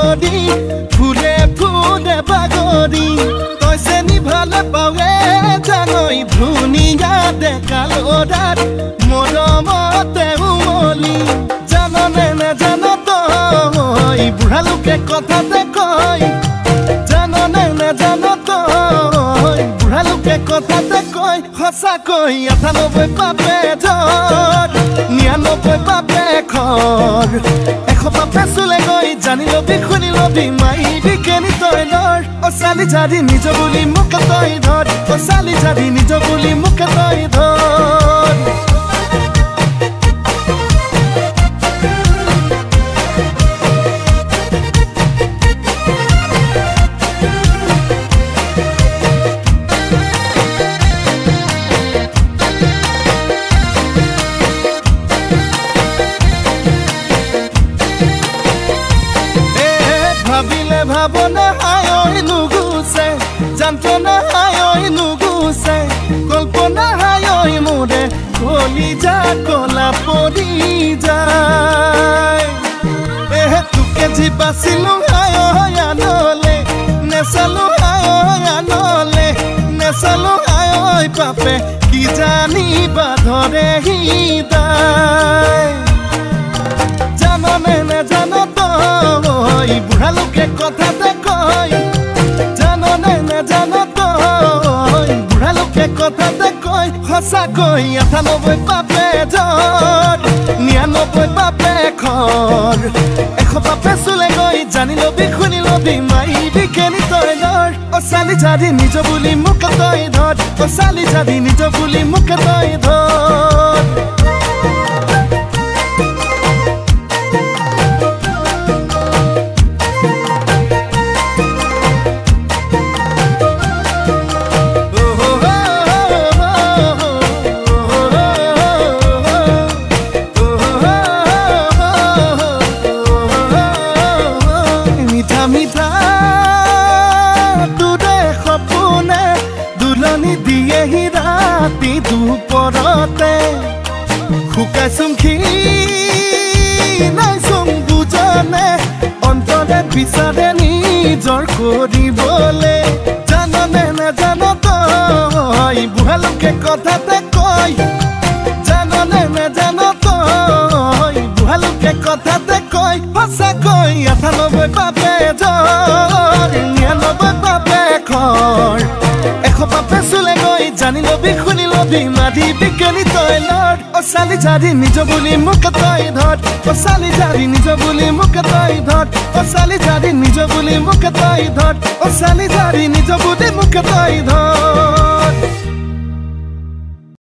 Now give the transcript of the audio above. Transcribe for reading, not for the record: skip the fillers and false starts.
যদি ফুলে ফুলে বাগৰি তই চেনি ভালে পাৱে জানৈ ধুনীয়া ডেকালৰাত মৰমতে উমলি জাননে নেজান তই বুঢ়া লোকে কথাতে কয় জাননে নেজান তই বুঢ়া লোকে কথাতে কয় সঁচাকৈ ৯৮ পাপে ধৰ ৯৯ পাপে খৰ ১০০ পাপে চুলে গৈ জানি লবি শুনি লবি মাৰিবি কেনি তই ধৰ অ চালি জাৰি নিজ বুলি মোক তই ধৰ অ চালি জাৰি নিজ বুলি মোক তই ধৰ ভাবনা হায় নুগুছে যন্ত্রণা হায় নুগুছে কল্পনা হায় মোরে কলিজা কলা পরি যায় তোকে জি বাঁচিলো হায় আনলে নেচালো হায় আনলে নেচালো হায় পাপে কি জানিবা ধরে হৃদয় জাননে নেজান তই বুঢ়া লোকে কথাতে কয় জাননে নেজান তই বুঢ়া লোকে কথাতে কয় সঁচাকৈ ৯৮ পাপে ধৰ ৯৯ পাপে খৰ ১০০ পাপে চুলে গৈ জানি লবি শুনি লবি মাৰিবি কেনি তই ধৰ অ চালি জাৰি নিজ বুলি মোক তই ধৰ অ চালি জাৰি নিজ বুলি মোক তই ধৰ দিয়েহি ৰাতি দুপৰতে শুকাইছোং নাইছোং বুজনে অন্তৰে বিচাৰে নিজৰ কৰিবলে জাননে নেজান তই বুঢ়া লোকে কথাতে কয় জাননে নেজান তই বুঢ়া লোকে কথাতে কয় সঁচাকৈ ৯৮ পাপে ধৰ ৯৯ পাপে খৰ ১০০ পাপে চুলে গৈ জানি লবি শুনি লবি মাৰিবি কেনি তই লৰ অ চালি জাৰি নিজ বুলি মোক তই ধৰ অ চালি জাৰি নিজ বুলি মোক তই ধৰ অ চালি জাৰি নিজ বুলি মোক তই ধৰ অ চালি জাৰি নিজ বুলি মোক তই ধৰ